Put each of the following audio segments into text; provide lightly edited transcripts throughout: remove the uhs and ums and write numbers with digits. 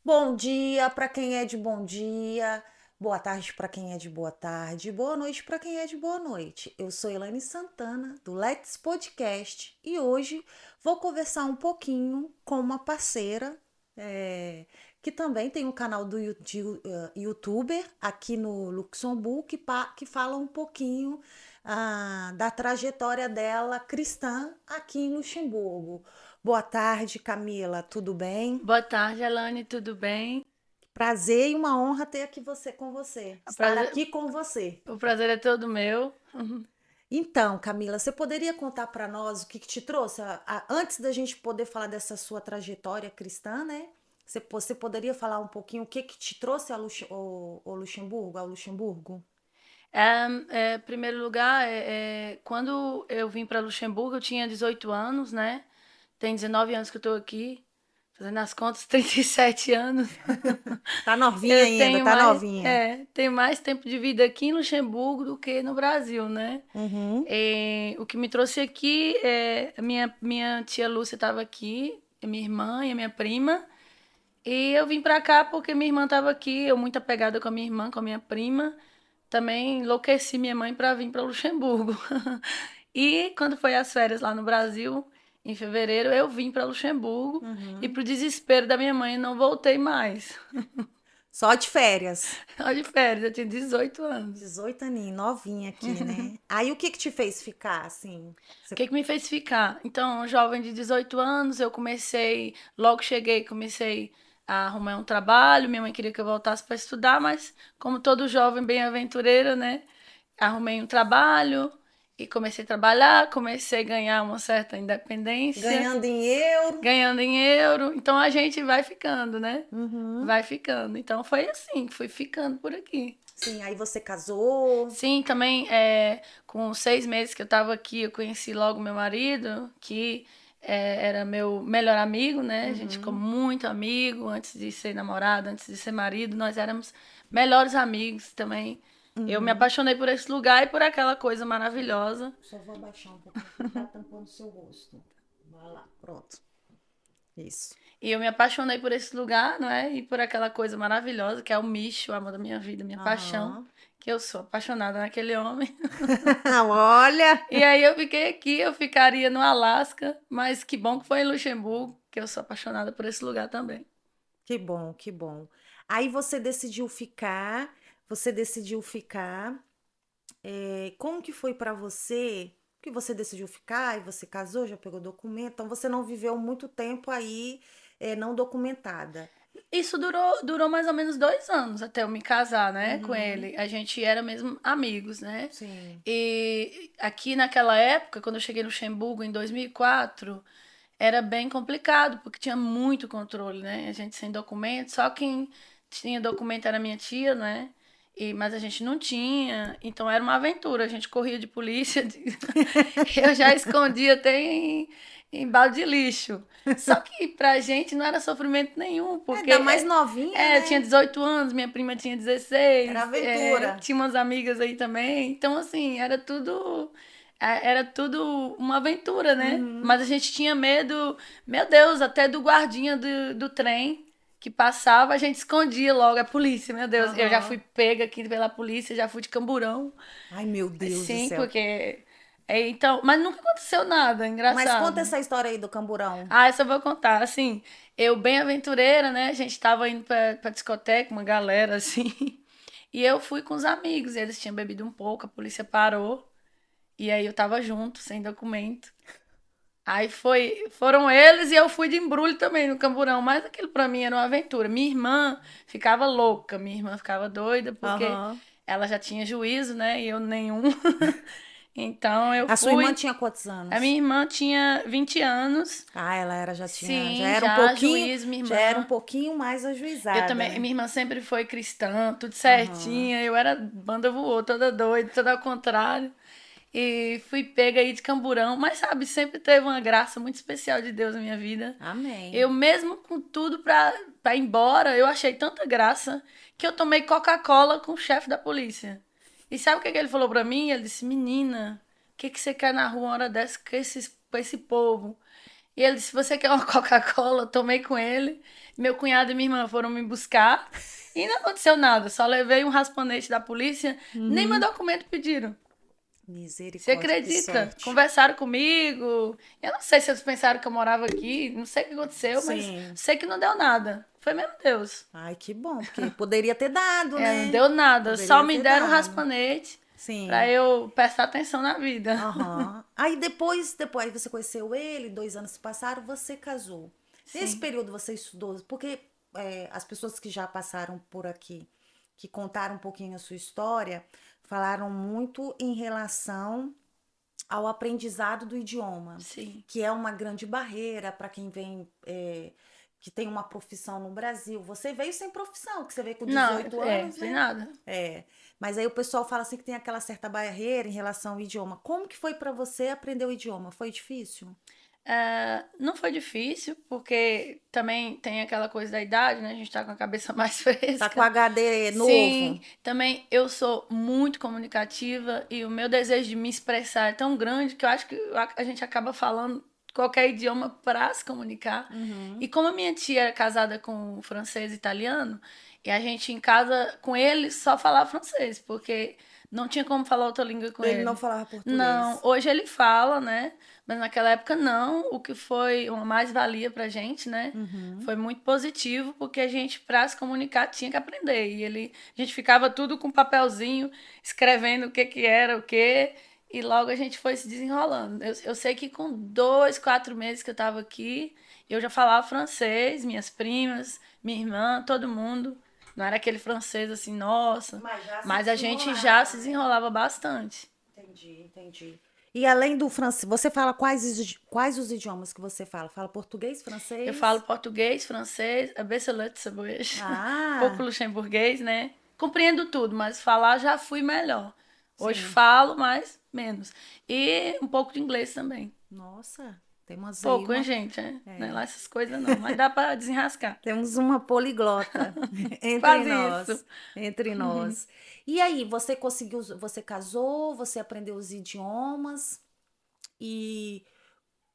Bom dia para quem é de bom dia, boa tarde para quem é de boa tarde, boa noite para quem é de boa noite. Eu sou Elaine Santana, do Let's Podcast, e hoje vou conversar um pouquinho com uma parceira que também tem um canal YouTuber aqui no Luxemburgo que fala um pouquinho da trajetória dela cristã aqui em Luxemburgo. Boa tarde, Camila, tudo bem? Boa tarde, Elane, tudo bem? Prazer e uma honra ter aqui O estar prazer, aqui com você. o prazer é todo meu. Então, Camila, você poderia contar para nós o que te trouxe? Antes da gente poder falar dessa sua trajetória cristã, né? Você poderia falar um pouquinho o que te trouxe ao Luxemburgo, ao Luxemburgo? Em primeiro lugar, quando eu vim para Luxemburgo, eu tinha 18 anos, né? Tem 19 anos que eu estou aqui, fazendo as contas, 37 anos. Tá novinha Eu ainda, tá novinha. tenho mais tempo de vida aqui em Luxemburgo do que no Brasil, né? Uhum. O que me trouxe aqui a minha tia Lúcia estava aqui, a minha irmã e a minha prima. E eu vim pra cá porque minha irmã tava aqui, eu muito apegada com a minha irmã, com a minha prima. Também enlouqueci minha mãe pra vir pra Luxemburgo. E quando foi as férias lá no Brasil, em fevereiro, eu vim pra Luxemburgo e Uhum. pro desespero da minha mãe não voltei mais. Só de férias. Só de férias, eu tinha 18 anos. 18 aninhos, novinha aqui, né? Aí o que te fez ficar assim? O que que me fez ficar? Então, jovem de 18 anos, eu comecei, logo cheguei, comecei a arrumar um trabalho. Minha mãe queria que eu voltasse para estudar, mas como todo jovem bem aventureiro, né? Arrumei um trabalho e comecei a trabalhar, comecei a ganhar uma certa independência, Ganhando em euro. ganhando em euro. Então a gente vai ficando, né? Uhum. Vai ficando. Então foi assim, fui ficando por aqui. Sim, aí você casou. Sim, também com 6 meses que eu estava aqui, eu conheci logo meu marido, que era meu melhor amigo, né? A gente ficou Uhum. muito amigo antes de ser namorado, antes de ser marido, nós éramos melhores amigos também. Eu me Uhum. apaixonei por esse lugar e por aquela coisa maravilhosa. Só vou abaixar um pouquinho que tá tampando o seu rosto. Vai lá, pronto. Isso. E eu me apaixonei por esse lugar, não é? E por aquela coisa maravilhosa que é o Micho, o amor da minha vida, minha paixão, Aham. que eu sou apaixonada naquele homem. Olha! E aí eu fiquei aqui, eu ficaria no Alasca, mas que bom que foi em Luxemburgo, que eu sou apaixonada por esse lugar também. Que bom, que bom. Aí você decidiu ficar. Como que foi pra você? Que você decidiu ficar e você casou, já pegou documento, então você não viveu muito tempo aí, não documentada. Isso durou mais ou menos 2 anos até eu me casar, né, com Uhum. ele. A gente era mesmo amigos, né? Sim. E aqui naquela época, quando eu cheguei no Luxemburgo em 2004, era bem complicado, porque tinha muito controle, né? A gente sem documento, só quem tinha documento era minha tia, né? Mas a gente não tinha, então era uma aventura. A gente corria de polícia, eu já escondia até em balde de lixo. Só que pra gente não era sofrimento nenhum, porque Ainda mais novinha, eu tinha né? 18 anos, minha prima tinha Era 16, aventura. tinha umas amigas aí também. Então, assim, era tudo uma aventura, né? Uhum. Mas a gente tinha medo, meu Deus, até do guardinha do trem que passava, a gente escondia logo a polícia, meu Deus. Eu já fui Aham. pega aqui pela polícia, já fui de camburão. Ai, meu Deus do Sim, céu. porque. Então, mas nunca aconteceu nada, Mas conta engraçado. essa história aí do camburão. Ah, essa eu vou contar. Assim, eu bem aventureira, né? A gente tava indo pra discoteca, uma galera assim. E eu fui com os amigos. Eles tinham bebido um pouco, a polícia parou. E aí eu tava junto, sem documento. Aí foram eles e eu fui de embrulho também no camburão. Mas aquilo pra mim era uma aventura. Minha irmã ficava louca, minha irmã ficava doida, porque Aham. ela já tinha juízo, né? E eu nenhum. Então eu A sua irmã fui. tinha quantos A minha anos? irmã tinha 20 anos. Ah, ela já Sim, era um já pouquinho, juízo, minha já era um irmã. pouquinho mais Eu ajuizada, também, né? minha irmã sempre foi cristã, tudo Aham. certinha. Eu era banda voou, toda doida, toda ao contrário. E fui pega aí de camburão, mas sabe, sempre teve uma graça muito especial de Deus na minha vida. Amém. Eu mesmo com tudo pra ir embora, eu achei tanta graça que eu tomei Coca-Cola com o chefe da polícia. E sabe o que, que ele falou pra mim? Ele disse: Menina, o que, que você quer na rua uma hora dessa com esse povo? E ele disse, você quer uma Coca-Cola? Eu tomei com ele. Meu cunhado e minha irmã foram me buscar. E não aconteceu nada. Só levei um raspanete da polícia. Nem meu Uhum. documento pediram. Você Misericórdia, que acredita? sorte. Conversaram comigo. Eu não sei se eles pensaram que eu morava aqui. Não sei o que aconteceu, mas Sim. sei que não deu nada. Foi mesmo Deus. Ai, que bom, porque poderia ter dado, É, não né? deu nada. Só Poderia me ter deram um dado. raspanete pra Sim. eu prestar atenção na vida. Aham. Aí depois você conheceu ele, 2 anos se passaram, você casou. Nesse Sim. período você estudou, porque as pessoas que já passaram por aqui, que contaram um pouquinho a sua história, falaram muito em relação ao aprendizado do idioma, Sim. que é uma grande barreira para quem vem, que tem uma profissão no Brasil. Você veio sem profissão, que você veio com Não, 18 anos, sem né? nada. É. Mas aí o pessoal fala assim que tem aquela certa barreira em relação ao idioma. Como que foi para você aprender o idioma? Foi difícil? Não foi difícil, porque também tem aquela coisa da idade, né? A gente tá com a cabeça mais Tá com fresca. HD Sim, novo? também eu sou muito comunicativa e o meu desejo de me expressar é tão grande que eu acho que a gente acaba falando qualquer idioma para se comunicar. E Uhum. como a minha tia era casada com um francês e italiano, e a gente em casa com ele só falava francês, porque não tinha como falar outra língua com Ele não ele. falava Não, português. hoje ele fala, né? Mas naquela época não, o que foi uma mais-valia pra gente, né? Uhum. Foi muito positivo, porque a gente, para se comunicar, tinha que aprender. E a gente ficava tudo com papelzinho, escrevendo o que que era o quê, e logo a gente foi se desenrolando. Eu sei que com 2, 4 meses que eu estava aqui, eu já falava francês, minhas primas, minha irmã, todo mundo. Não era aquele francês assim, nossa, Mas já se mas a gente já desenrolava, se né? desenrolava bastante. Entendi, entendi. E além do francês, você fala quais os idiomas que você fala? Fala português, Eu falo francês? português, francês, absoluto pouco Ah, luxemburguês, né? Compreendo tudo, mas falar já fui melhor. Hoje sim. falo, mas menos. E um pouco de inglês também. Nossa, temos aí Pouco, hein, uma, gente? Não é é, lá essas coisas não, mas dá pra desenrascar. temos uma poliglota entre Quase isso. nós, entre nós. E aí, você conseguiu, você casou, você aprendeu os idiomas e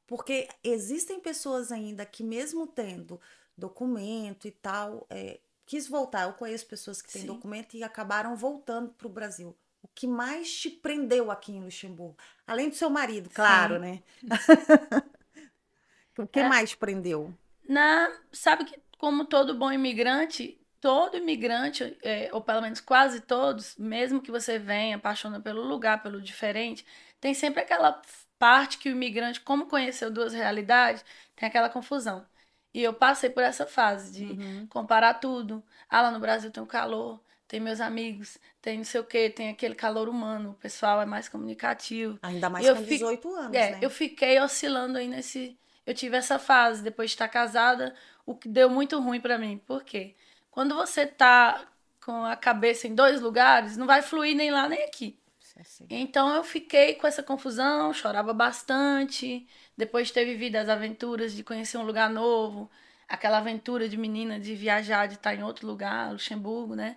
porque existem pessoas ainda que mesmo tendo documento e tal, quis voltar. Eu conheço pessoas que têm Sim. documento e acabaram voltando para o Brasil. O que mais te prendeu aqui em Luxemburgo? Além do seu marido, claro, Sim. né? O que É, mais prendeu? sabe que como todo imigrante, ou pelo menos quase todos, mesmo que você venha, apaixona pelo lugar, pelo diferente, tem sempre aquela parte que o imigrante, como conheceu duas realidades, tem aquela confusão. E eu passei por essa fase de Uhum. comparar tudo. Ah, lá no Brasil tem o calor, tem meus amigos, tem não sei o quê, tem aquele calor humano, o pessoal é mais comunicativo. Ainda E mais com 18 anos, eu né? fiquei oscilando aí nesse. Eu tive essa fase depois de estar casada, o que deu muito ruim pra mim. Por quê? Quando você tá com a cabeça em dois lugares, não vai fluir nem lá nem aqui. Isso é assim. Então eu fiquei com essa confusão, chorava bastante. Depois de ter vivido as aventuras de conhecer um lugar novo, aquela aventura de menina de viajar, de estar em outro lugar, Luxemburgo, né?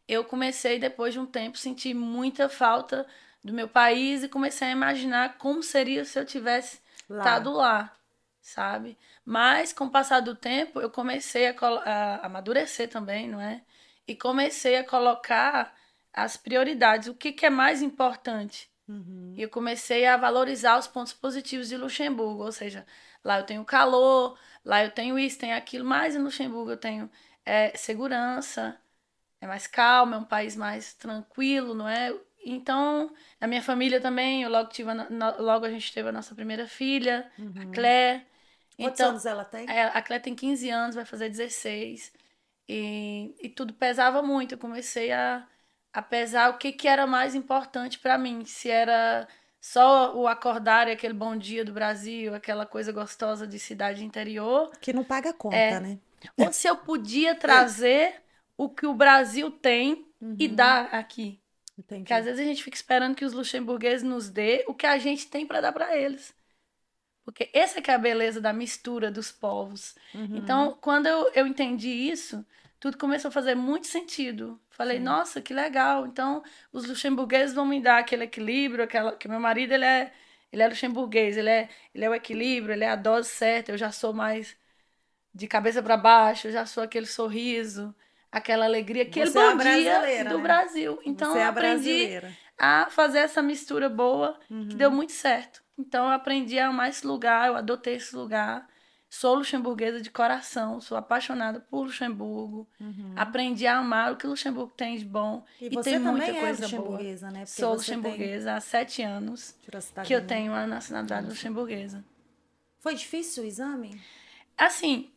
Eu comecei, depois de um tempo, sentir muita falta do meu país e comecei a imaginar como seria se eu tivesse estado Lá. lá, sabe? Mas, com o passar do tempo, eu comecei a amadurecer também, não é? E comecei a colocar as prioridades, o que, que é mais importante. E Uhum. eu comecei a valorizar os pontos positivos de Luxemburgo, ou seja, lá eu tenho calor, lá eu tenho isso, tenho aquilo, mas em Luxemburgo eu tenho segurança, é mais calmo, é um país mais tranquilo, não é? Então, a minha família também, eu logo tive logo a gente teve a nossa primeira filha, a Uhum. Claire. Quantos Então, anos ela tem? a Claire tem 15 anos, vai fazer 16. E tudo pesava muito. Eu comecei a pesar o que, que era mais importante para mim. Se era só o acordar e aquele bom dia do Brasil, aquela coisa gostosa de cidade interior, Que não paga conta, né? ou se eu podia trazer o que o Brasil tem e Uhum. dar aqui. Que às Entendi. vezes a gente fica esperando que os luxemburgueses nos dê o que a gente tem para dar para eles. Porque essa que é a beleza da mistura dos povos. Uhum. Então, quando eu entendi isso, tudo começou a fazer muito sentido. Falei, Sim. nossa, que legal. Então, os luxemburgueses vão me dar aquele equilíbrio, aquela que meu marido ele é luxemburguês, ele é o equilíbrio, ele é a dose certa, eu já sou mais de cabeça para baixo, eu já sou aquele sorriso, aquela alegria, aquele Você é a bom dia brasileira, do né? Brasil. Então Você eu é a aprendi brasileira. a fazer essa mistura boa, que deu Uhum. muito certo. Então eu aprendi a amar esse lugar, eu adotei esse lugar. Sou luxemburguesa de coração, sou apaixonada por Luxemburgo. Uhum. Aprendi a amar o que Luxemburgo tem de bom E e tem você muita também é coisa boa. luxemburguesa, né? Porque Sou você tem luxemburguesa há 7 anos tirou a que eu cidadania. tenho a nacionalidade luxemburguesa. Foi difícil o exame? Assim,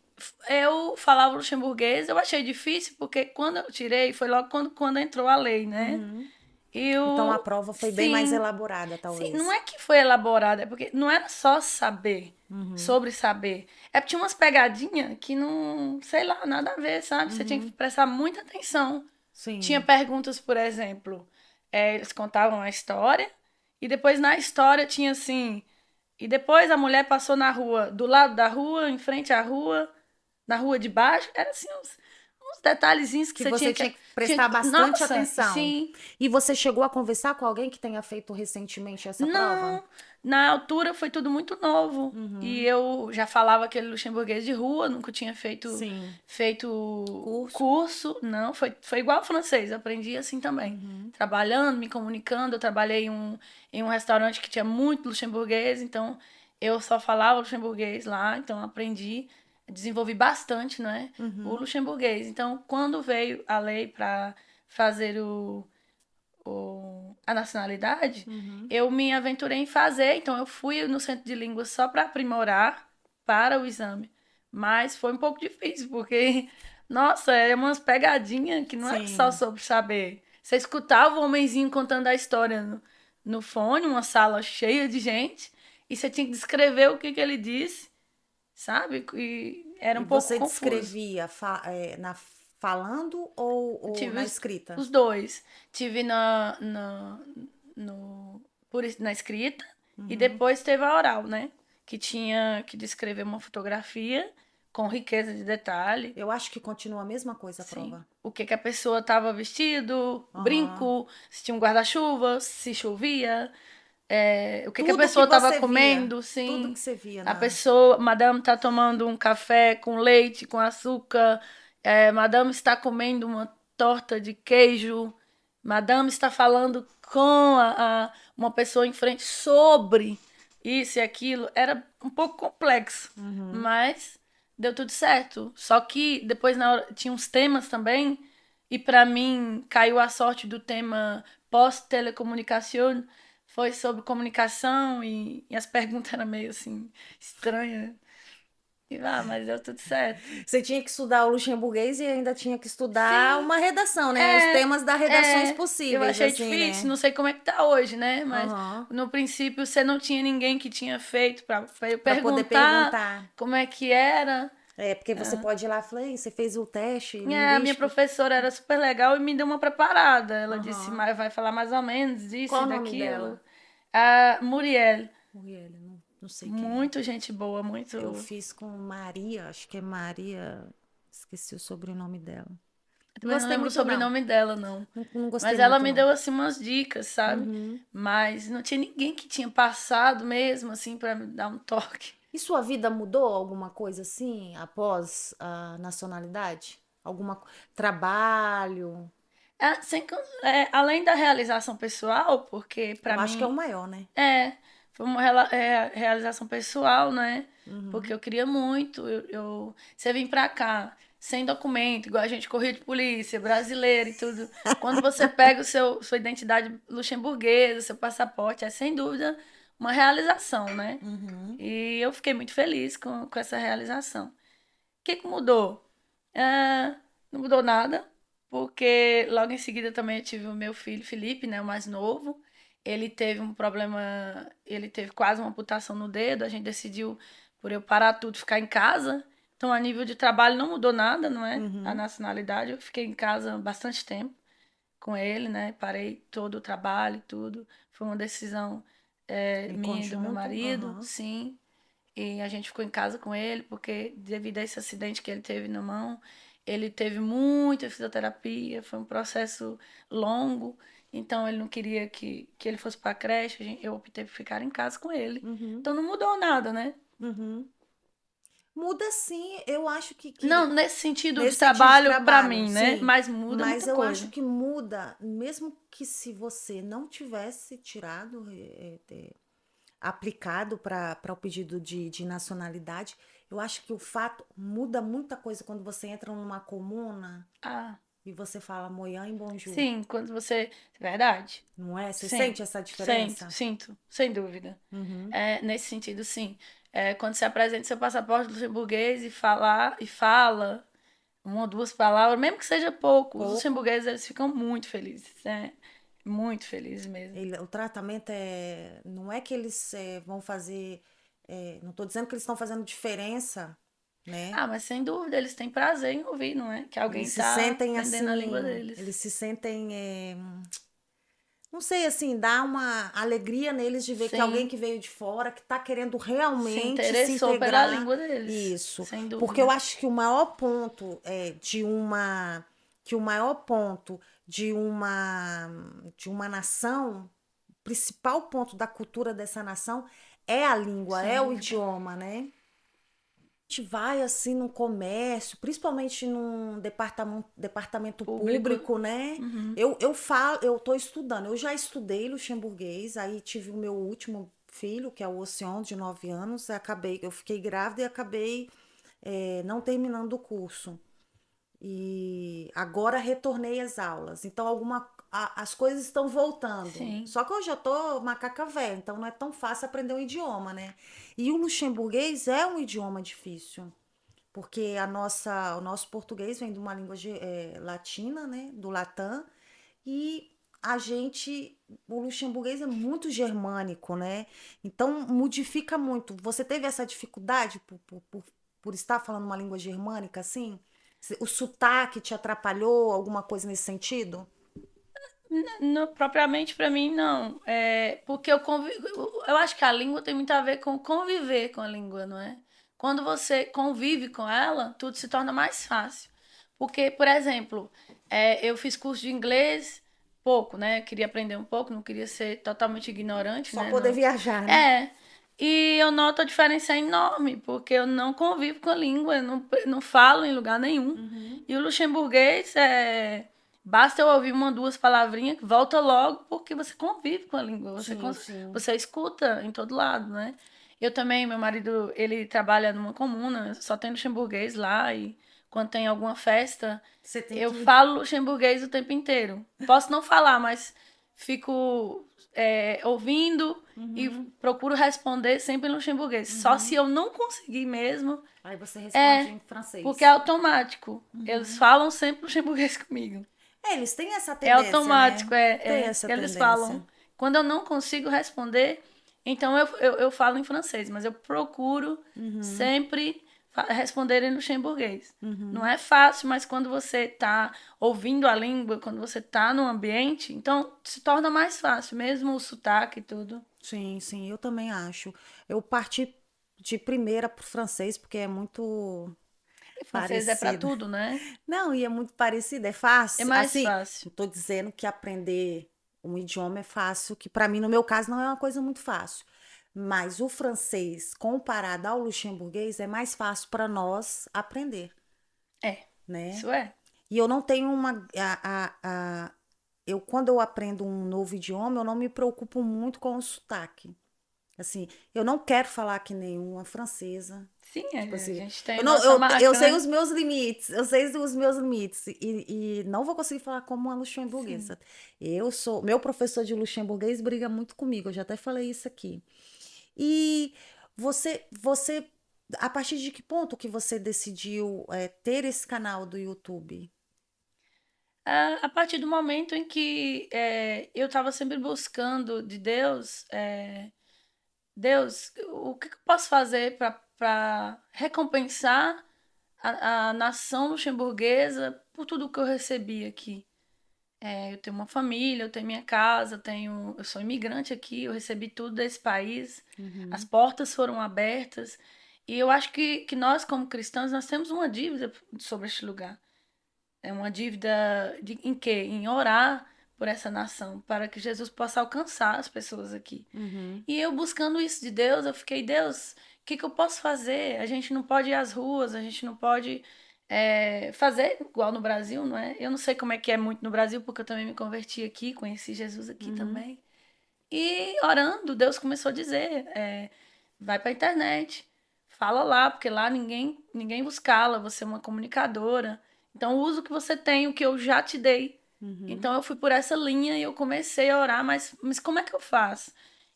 eu falava luxemburguês, eu achei difícil, porque quando eu tirei, foi logo quando entrou a lei, né? Uhum. Então a Eu, prova foi bem mais sim, elaborada, sim, não talvez. é que foi elaborada, é porque não era só saber, Uhum. sobre saber. É porque tinha umas pegadinhas que não, sei lá, nada a ver, sabe? Você tinha que Uhum. prestar muita atenção. Tinha Sim. perguntas, por exemplo, eles contavam a história, e depois na história tinha assim, e depois a mulher passou na rua, do lado da rua, em frente à rua, na rua de baixo. Era assim, uns detalhezinhos que Que você tinha você que. tinha que prestar bastante Nossa, atenção. sim. E você chegou a conversar com alguém que tenha feito recentemente essa prova? Não, na altura foi tudo muito novo. E Uhum. eu já falava aquele luxemburguês de rua, nunca tinha Sim. feito Curso? curso. Não, foi igual ao francês, aprendi assim também. Uhum. Trabalhando, me comunicando. Eu trabalhei em um restaurante que tinha muito luxemburguês, então eu só falava luxemburguês lá, então aprendi, desenvolvi bastante, né, o Uhum. luxemburguês. Então, quando veio a lei para fazer a nacionalidade, Uhum. eu me aventurei em fazer. Então, eu fui no centro de línguas só para aprimorar para o exame. Mas foi um pouco difícil, porque, nossa, eram umas pegadinhas que não era só Sim. sobre saber. Você escutava o homenzinho contando a história no fone, uma sala cheia de gente, e você tinha que descrever o que ele disse, sabe? E era E um pouco você confuso. descrevia falando ou Tive na escrita? os dois. Tive no, na escrita e Uhum. depois teve a oral, né? Que tinha que descrever uma fotografia com riqueza de detalhe. Eu acho que continua a mesma coisa a Sim. prova. O que a pessoa estava vestido, Aham. brinco, se tinha um guarda-chuva, se chovia, o que a Tudo que pessoa estava você via, comendo, tudo sim. que você via A na. pessoa, madame está tomando um café com leite, com açúcar, madame está comendo uma torta de queijo, madame está falando com uma pessoa em frente sobre isso e aquilo. Era um pouco complexo, Uhum. mas deu tudo certo. Só que depois na hora, tinha uns temas também, e para mim caiu a sorte do tema pós-telecomunicação, foi sobre comunicação e as perguntas eram meio assim estranhas. Mas deu tudo certo. Você tinha que estudar o luxemburguês e ainda tinha que estudar Sim, uma redação, né? Os é, temas das redações eu possíveis, achei assim, difícil, né? não sei como é que tá hoje, né? Mas Aham. no princípio você não tinha ninguém que tinha feito para eu Pra poder perguntar perguntar. como é que era. É, porque você pode ir lá e falar, "Ei, você fez o teste A minha linguístico?" professora era super legal e me deu uma preparada. Ela disse, Aham. mas vai falar mais ou menos disso Qual e o nome daquilo. dela? A Muriel, Muriel, não sei quem é. muito gente boa, Eu muito. fiz com Maria, acho que é Maria. Esqueci o sobrenome dela. Eu Não também não gostei lembro o muito, não. sobrenome dela, não. Não gostei Mas ela muito, me não. deu assim umas dicas, sabe? Uhum. Mas não tinha ninguém que tinha passado mesmo assim para me dar um toque. E sua vida mudou alguma coisa assim após a nacionalidade? Trabalho? Além da realização pessoal, porque Eu para acho que é o mim maior, né? foi uma realização pessoal, né? Porque Uhum. eu queria muito. Você vir pra cá sem documento, igual a gente corria de polícia, brasileira e tudo. Quando você pega sua identidade luxemburguesa, seu passaporte, é sem dúvida uma realização, né? Uhum. E eu fiquei muito feliz com essa realização. O que mudou? Ah, não mudou nada, porque logo em seguida também eu tive o meu filho Felipe, né, o mais novo. Ele teve um problema, ele teve quase uma amputação no dedo. A gente decidiu, por eu parar tudo, ficar em casa. Então, a nível de trabalho não mudou nada, não é? A Uhum. nacionalidade, eu fiquei em casa bastante tempo com ele, né? Parei todo o trabalho, tudo. Foi uma decisão Em minha e do meu conjunto? marido, Aham. sim. E a gente ficou em casa com ele, porque devido a esse acidente que ele teve na mão, ele teve muita fisioterapia, foi um processo longo. Então ele não queria que ele fosse pra creche, eu optei por ficar em casa com ele. Uhum, Então não mudou nada, né? uhum. Muda sim, eu acho Não, que nesse sentido de nesse sentido de trabalho pra trabalho, mim, né? sim. Mas muda Mas muita eu acho coisa. que muda, mesmo que se você não tivesse tirado, aplicado para o pedido de nacionalidade, eu acho que o fato muda muita coisa quando você entra numa comuna Ah, e você fala Moyan e Bonjour, sim, quando você. Verdade. não é? Você Sim, sente essa sinto, diferença? sinto, sem dúvida. Uhum. É, nesse sentido, sim. É, quando você apresenta seu passaporte luxemburguês e fala uma ou duas palavras, mesmo que seja pouco, os Pouco. luxemburgueses eles ficam muito felizes, né? Muito felizes mesmo. O tratamento é. Não é que eles vão fazer. Não estou dizendo que eles estão fazendo diferença, né? Ah, mas sem dúvida, eles têm prazer em ouvir, não é? Que Eles alguém se tá sentem aprendendo a língua assim. deles. Eles se sentem. Não sei, assim, dá uma alegria neles de ver que alguém Sim, que veio de fora, que está querendo se realmente se interessou pela integrar. língua deles, Isso. sem Porque eu dúvida. acho que o maior ponto de uma. Que o maior ponto de uma nação, o principal ponto da cultura dessa nação é a língua, Sem é o dúvida. idioma, né? A gente vai assim no comércio, principalmente num departamento Público. público, né? Uhum. Eu falo, eu tô estudando, eu já estudei luxemburguês, aí tive o meu último filho, que é o Ocean, de 9 anos, eu fiquei grávida e acabei não terminando o curso. E agora retornei às aulas. Então, as coisas estão voltando. Sim. Só que eu já tô macaca velha, então não é tão fácil aprender um idioma, né? E o luxemburguês é um idioma difícil, porque o nosso português vem de uma língua latina, né? Do latim, e o luxemburguês é muito germânico, né? Então modifica muito. Você teve essa dificuldade por estar falando uma língua germânica assim? O sotaque te atrapalhou, alguma coisa nesse sentido? Propriamente para mim, não. É, porque eu acho que a língua tem muito a ver com conviver com a língua, não é? Quando você convive com ela, tudo se torna mais fácil. Porque, por exemplo, eu fiz curso de inglês pouco, né? Queria aprender um pouco, não queria ser totalmente ignorante, Só né? poder Não. viajar, né? É. E eu noto a diferença enorme, porque eu não convivo com a língua, eu não falo em lugar nenhum. Uhum. E o luxemburguês basta eu ouvir uma, duas palavrinhas, volta logo, porque você convive com a língua, Sim, sim. você escuta em todo lado, né? Eu também, meu marido, ele trabalha numa comuna, só tem luxemburguês lá, e quando tem alguma festa, Você tem eu que. falo luxemburguês o tempo inteiro. Posso não falar, mas fico ouvindo e Uhum, procuro responder sempre em luxemburguês. Só se uhum. eu não conseguir mesmo, Aí você responde é em porque é francês. automático. Eles Uhum. falam sempre luxemburguês comigo. Eles têm essa É tendência, automático, né? Tem essa Eles tendência. falam. Quando eu não consigo responder, então eu falo em francês, mas eu procuro Uhum, sempre responder em luxemburguês. Não uhum. é fácil, mas quando você está ouvindo a língua, quando você está no ambiente, então se torna mais fácil, mesmo o sotaque e tudo. Sim, sim, eu também acho. Eu parti de primeira pro francês porque é muito E francês é para parecido. tudo, né? Não, e é muito parecido, é É fácil. mais Assim, fácil. não tô dizendo que aprender um idioma é fácil, que para mim, no meu caso, não é uma coisa muito fácil. Mas o francês, comparado ao luxemburguês, é mais fácil para nós aprender, É, né? isso é. E eu não tenho quando eu aprendo um novo idioma, eu não me preocupo muito com o sotaque. Assim, eu não quero falar que nem uma francesa. Sim, Tipo a assim, gente tem eu, não, nossa eu marca, sei né? os meus limites, eu sei os meus limites e não vou conseguir falar como uma Sim. luxemburguesa. Meu professor de luxemburguês briga muito comigo, eu já até falei isso aqui. E a partir de que ponto que você decidiu ter esse canal do YouTube? A partir do momento em que eu estava sempre buscando de Deus, Deus, o que eu posso fazer para recompensar a nação luxemburguesa por tudo que eu recebi aqui? Eu tenho uma família, eu tenho minha casa, eu sou imigrante aqui, eu recebi tudo desse país, as Uhum, portas foram abertas, e eu acho que nós, como cristãos, nós temos uma dívida sobre este lugar. É uma dívida em quê? Em orar por essa nação, para que Jesus possa alcançar as pessoas aqui. Uhum. E eu buscando isso de Deus, eu fiquei, Deus, o que eu posso fazer? A gente não pode ir às ruas, a gente não pode fazer igual no Brasil, não é? Eu não sei como é que é muito no Brasil, porque eu também me converti aqui, conheci Jesus aqui também. E orando, Deus começou a dizer, vai pra internet, fala lá, porque lá ninguém vos cala, você é uma comunicadora. Então usa o que você tem, o que eu já te dei. Então eu fui por essa linha e eu comecei a orar, mas como é que eu faço?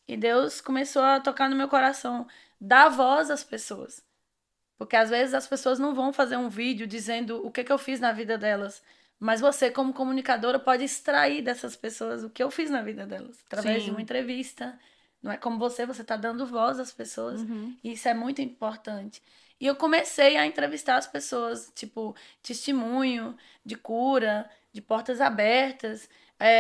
E Deus começou a tocar no meu coração, dar voz às pessoas. Porque às vezes as pessoas não vão fazer um vídeo dizendo o que eu fiz na vida delas. Mas você, como comunicadora, pode extrair dessas pessoas o que eu fiz na vida delas, através de uma Sim. entrevista. Não é como você está dando voz às pessoas. E isso é muito importante. E eu comecei a entrevistar as pessoas, tipo, testemunho de cura, de portas abertas.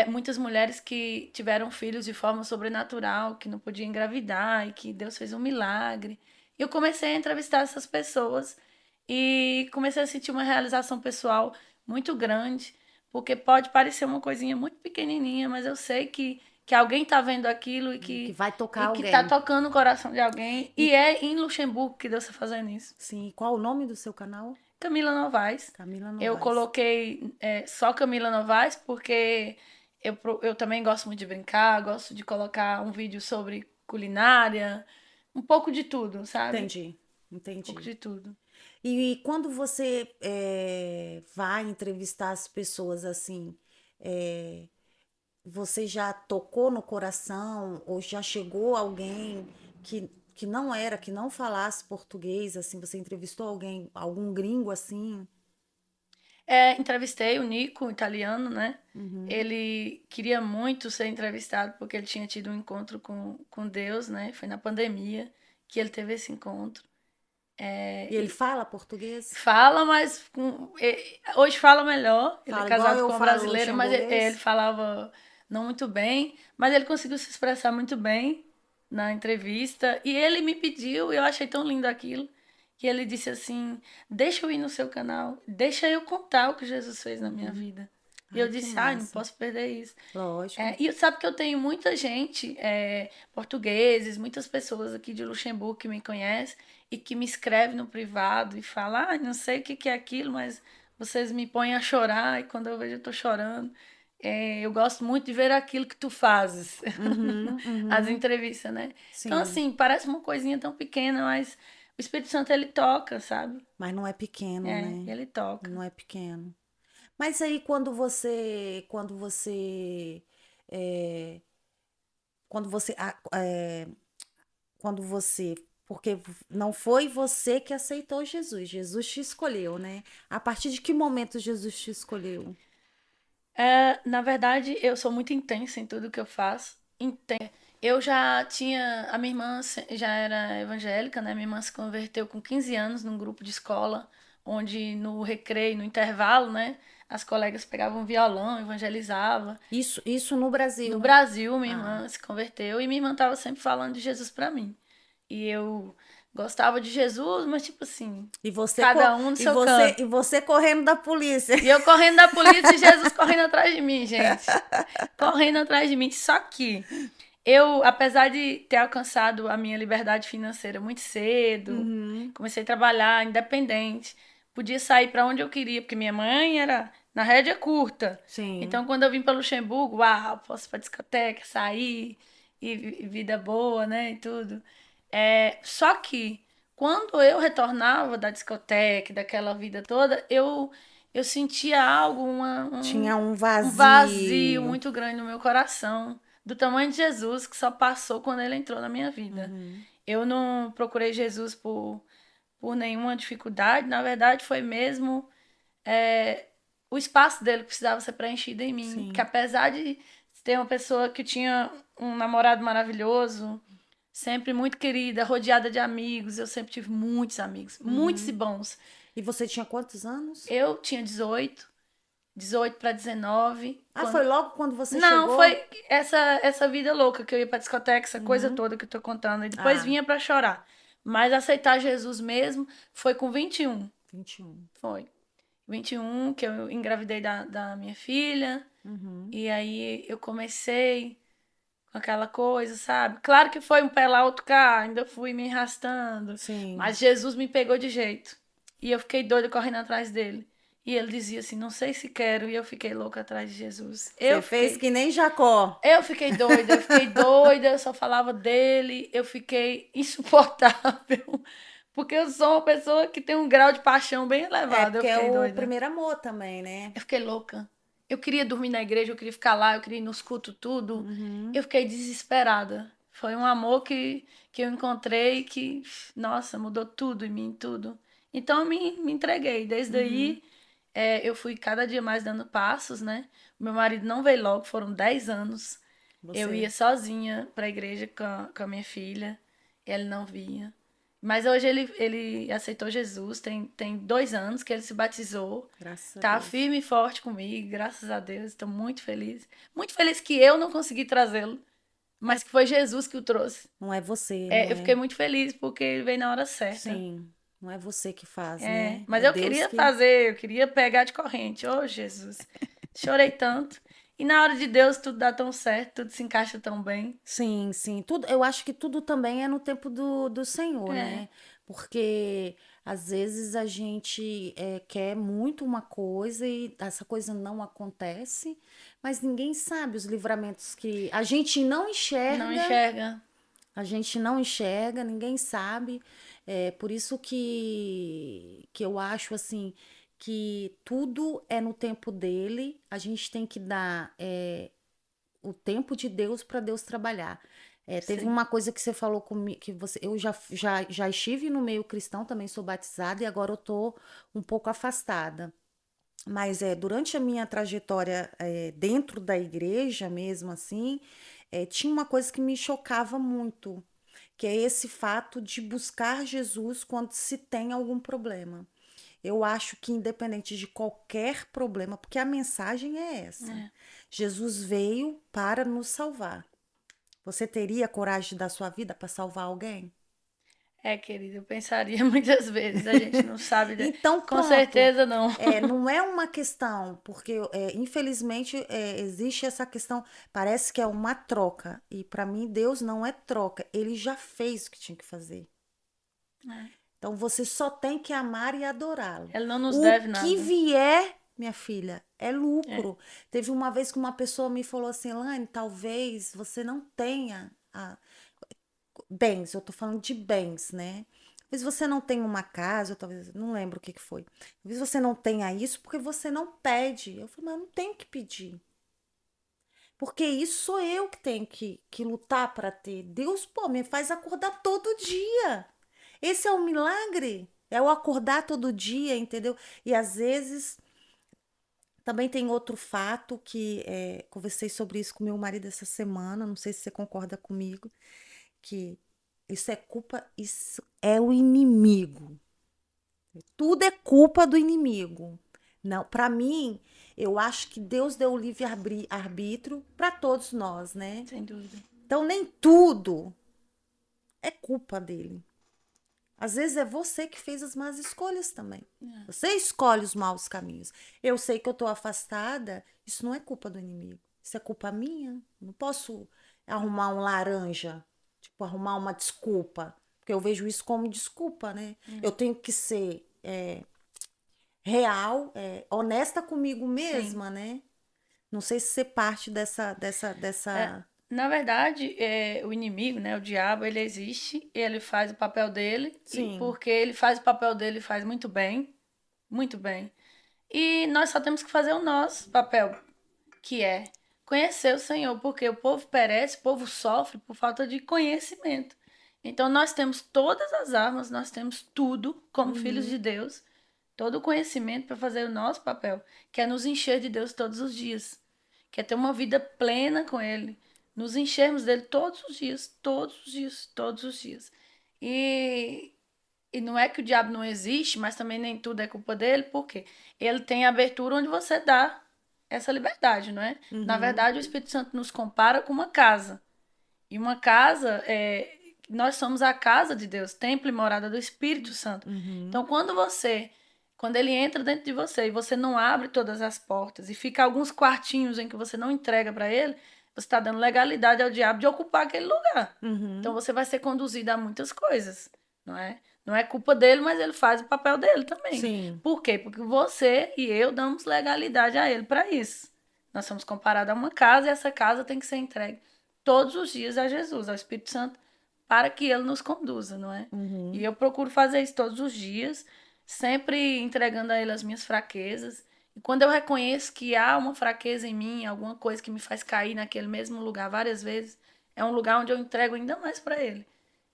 Muitas mulheres que tiveram filhos de forma sobrenatural, que não podiam engravidar e que Deus fez um milagre. E eu comecei a entrevistar essas pessoas e comecei a sentir uma realização pessoal muito grande, porque pode parecer uma coisinha muito pequenininha, mas eu sei que alguém está vendo aquilo e Que que vai tocar e que está alguém. tocando o coração de alguém. E é em Luxemburgo que Deus está fazendo isso. Sim. Qual o nome do seu canal? Camila Novaes. Camila Eu Novaes. coloquei só Camila Novaes porque eu também gosto muito de brincar, gosto de colocar um vídeo sobre culinária, um pouco de tudo, sabe? Entendi. Um pouco Entendi. de tudo. E quando você vai entrevistar as pessoas assim, é, você já tocou no coração ou já chegou alguém que não era, que não falasse português, assim, você entrevistou alguém, algum gringo assim? Entrevistei o Nico, um italiano, né? Ele queria muito ser entrevistado porque ele tinha tido um encontro com Deus, né? Foi na pandemia que ele teve esse encontro. E ele fala português? Fala, mas hoje fala melhor. Ele é Fala igual casado eu com uma falo brasileira, mas ele luxemburguês? falava não muito bem, mas ele conseguiu se expressar muito bem na entrevista. E ele me pediu, e eu achei tão lindo aquilo, que ele disse assim: Deixa eu ir no seu canal, deixa eu contar o que Jesus fez na minha vida. E eu Ai, que disse: Ai, não massa. posso perder isso. Lógico. E sabe que eu tenho muita gente, portugueses, muitas pessoas aqui de Luxemburgo que me conhecem e que me escreve no privado e fala, não sei o que é aquilo, mas vocês me põem a chorar e quando eu vejo eu tô chorando. Eu gosto muito de ver aquilo que tu fazes. As Uhum. entrevistas, né? Então, Sim, assim, parece uma coisinha tão pequena, mas o Espírito Santo, ele toca, sabe? mas não é pequeno, né? Ele toca. Não é pequeno. Mas aí é, quando você, quando você, porque não foi você que aceitou Jesus, Jesus te escolheu, né? A partir de que momento Jesus te escolheu? Na verdade, eu sou muito intensa em tudo que eu faço. Eu já tinha. A minha irmã já era evangélica, né? Minha irmã se converteu com 15 anos num grupo de escola, onde no recreio, no intervalo, né? As colegas pegavam violão, evangelizavam. Isso no No Brasil. Brasil, minha Ah, irmã se converteu e minha irmã estava sempre falando de Jesus pra mim. E eu gostava de Jesus, mas tipo assim, e você cada um no e seu você canto. e você correndo da polícia. E eu correndo da polícia e Jesus correndo atrás de mim, gente. Correndo atrás de mim. Só que eu, apesar de ter alcançado a minha liberdade financeira muito cedo, Uhum, comecei a trabalhar independente, podia sair para onde eu queria, porque minha mãe era na rédea curta. sim. Então, quando eu vim para Luxemburgo, uau, posso ir para discoteca, sair, e vida boa, né, e tudo. Só que quando eu retornava da discoteca, daquela vida toda, eu sentia algo, Tinha um um vazio vazio. muito grande no meu coração, do tamanho de Jesus, que só passou quando ele entrou na minha vida. Uhum, Eu não procurei Jesus por nenhuma dificuldade, na verdade foi mesmo é, o espaço dele que precisava ser preenchido em mim. Que sim. apesar de ter uma pessoa que tinha um namorado maravilhoso, sempre muito querida, rodeada de amigos, eu sempre tive muitos amigos, muitos e Uhum. bons. E você tinha quantos anos? Eu tinha 18 para 19, Ah, foi logo quando você não, chegou? foi essa vida louca que eu ia pra discoteca, essa coisa Uhum. toda que eu tô contando. E depois Ah, vinha pra chorar. Mas aceitar Jesus mesmo foi com 21. 21. Foi. 21 que eu engravidei da minha filha. E aí eu comecei com aquela coisa, sabe? Claro que foi um pé lá, outro cá, ainda fui me arrastando. Sim. Mas Jesus me pegou de jeito. E eu fiquei doida correndo atrás dele. E ele dizia assim, não sei se quero. E eu fiquei louca atrás de Jesus. Você fez que nem Jacó. Eu fiquei doida, eu só falava dele, eu fiquei insuportável. Porque eu sou uma pessoa que tem um grau de paixão bem É, elevado. Eu porque é fiquei o doida. primeiro amor também, né? Eu fiquei louca. Eu queria dormir na igreja, eu queria ficar lá, eu queria ir nos cultos, tudo. Eu fiquei desesperada. Foi um amor que eu encontrei que, nossa, mudou tudo em mim, tudo. Então eu me entreguei. Desde aí, eu fui cada dia mais dando passos, né? Meu marido não veio logo, foram 10 anos. Eu Você. ia sozinha para a igreja com a minha filha, ele não vinha. Mas hoje ele aceitou Jesus, tem 2 anos que ele se batizou. Graças a Tá Deus. firme e forte comigo, graças a Deus. Estou muito feliz. Muito feliz que eu não consegui trazê-lo, mas que foi Jesus que o trouxe. Não é você, Eu fiquei né? muito feliz porque ele veio na hora certa. Sim. Não é você que faz, né? Mas É eu Deus queria que. fazer, eu queria pegar de corrente. Oh, Jesus. Chorei tanto. E na hora de Deus tudo dá tão certo, tudo se encaixa tão bem. Sim, sim. Tudo, eu acho que tudo também é no tempo do Senhor, É, né? Porque às vezes a gente quer muito uma coisa e essa coisa não acontece, mas ninguém sabe os livramentos que a gente não não enxerga. enxerga. A gente não enxerga, ninguém sabe. É por isso que eu acho assim que tudo é no tempo dele. A gente tem que dar o tempo de Deus para Deus trabalhar. Teve Sim. uma coisa que você falou comigo, que você, eu já estive no meio cristão, também sou batizada e agora eu tô um pouco afastada. Mas durante a minha trajetória dentro da igreja mesmo assim, tinha uma coisa que me chocava muito, que é esse fato de buscar Jesus quando se tem algum problema. Eu acho que independente de qualquer problema, porque a mensagem é essa. É. Jesus veio para nos salvar. Você teria coragem de dar sua vida para salvar alguém? Querida, eu pensaria muitas vezes, a gente não sabe, Então, com pronto. certeza não. Não é uma questão, porque infelizmente existe essa questão, parece que é uma troca. E para mim, Deus não é troca. Ele já fez o que tinha que fazer. É. Então você só tem que amar e adorá-lo. Ele não nos O deve que nada. vier, minha filha, é É. lucro. Teve uma vez que uma pessoa me falou assim, Lane, talvez você não tenha bens, eu tô falando de bens, né? Talvez você não tenha uma casa, ou talvez, não lembro o que que foi. Talvez você não tenha isso porque você não pede. Eu falei, mas eu não tenho que pedir. Porque isso sou eu que tenho que lutar para ter. Deus, pô, me faz acordar todo dia. Esse é o milagre. É o acordar todo dia, entendeu? E às vezes também tem outro fato que conversei sobre isso com meu marido essa semana. Não sei se você concorda comigo, que isso é o inimigo. Tudo é culpa do inimigo. Não, para mim, eu acho que Deus deu o livre arbítrio para todos nós, né? Sem dúvida. Então nem tudo é culpa dele. Às vezes é você que fez as más escolhas também. Você escolhe os maus caminhos. Eu sei que eu tô afastada, isso não é culpa do inimigo. Isso é culpa minha. Não posso arrumar um laranja, tipo, arrumar uma desculpa. Porque eu vejo isso como desculpa, né? Eu tenho que ser real, honesta comigo Sim. mesma, né? Não sei se você parte É, dessa. na verdade, o inimigo, né, o diabo, ele existe, ele faz o papel dele, e Sim. porque ele faz o papel dele, faz muito bem, muito bem. E nós só temos que fazer o nosso papel, que é conhecer o Senhor, porque o povo perece, o povo sofre por falta de conhecimento. Então nós temos todas as armas, nós temos tudo como filhos de Deus, todo o conhecimento para fazer o nosso papel, que é nos encher de Deus todos os dias, que é ter uma vida plena com Ele, nos enchermos dele todos os dias, todos os dias, todos os dias. E, e não é que o diabo não existe, mas também nem tudo é culpa dele, porque ele tem abertura onde você dá essa liberdade, não é? Na Uhum. verdade, o Espírito Santo nos compara com uma casa. E uma casa, nós somos a casa de Deus, templo e morada do Espírito Santo. Uhum. Então, quando você Quando ele entra dentro de você e você não abre todas as portas e fica alguns quartinhos em que você não entrega para ele, você está dando legalidade ao diabo de ocupar aquele lugar. Então você vai ser conduzido a muitas coisas, não é? Não é culpa dele, mas ele faz o papel dele também. Sim. Por quê? Porque você e eu damos legalidade a ele para isso. Nós somos comparados a uma casa e essa casa tem que ser entregue todos os dias a Jesus, ao Espírito Santo, para que ele nos conduza, não é? E eu procuro fazer isso todos os dias, sempre entregando a ele as minhas fraquezas. E quando eu reconheço que há uma fraqueza em mim, alguma coisa que me faz cair naquele mesmo lugar várias vezes, é um lugar onde eu entrego ainda mais para ele.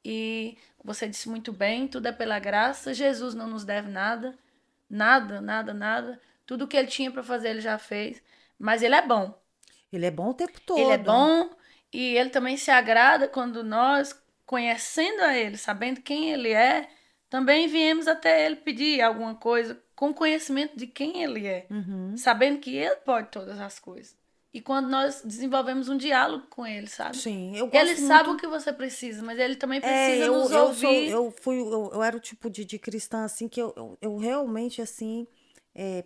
E você disse muito bem, tudo é pela graça, Jesus não nos deve nada, nada, nada, nada. Tudo que ele tinha para fazer ele já fez, mas ele é bom. Ele é bom o tempo Ele é todo. bom e ele também se agrada quando nós, conhecendo a ele, sabendo quem ele é, também viemos até ele pedir alguma coisa com conhecimento de quem ele é, sabendo que ele pode todas as coisas. E quando nós desenvolvemos um diálogo com ele, sabe? Sim, eu Ele gosto sabe o muito. que você precisa, mas ele também É, precisa nos eu sou, ouvir. eu era o tipo de cristã assim que eu realmente assim,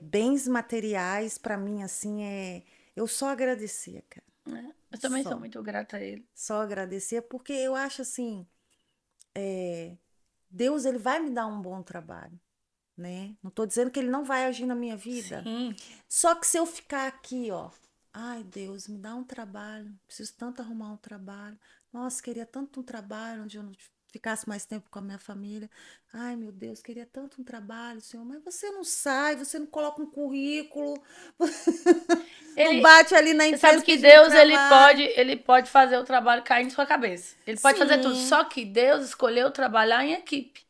bens materiais pra mim assim eu só agradecia, cara. Né? Eu também sou Só, muito grata a ele. só agradecia porque eu acho assim, Deus ele vai me dar um bom trabalho, né? Não tô dizendo que ele não vai agir na minha vida. Sim. Só que se eu ficar aqui, ó, ai Deus, me dá um trabalho, preciso tanto arrumar um trabalho. Nossa, queria tanto um trabalho onde eu não ficasse mais tempo com a minha família. Ai, meu Deus, queria tanto um trabalho, Senhor, mas você não sai, você não coloca um currículo, não Ele, bate ali na você sabe empresa que pedindo Deus trabalho. ele pode fazer o trabalho cair em sua cabeça. Ele pode fazer tudo. Sim. Só que Deus escolheu trabalhar em equipe.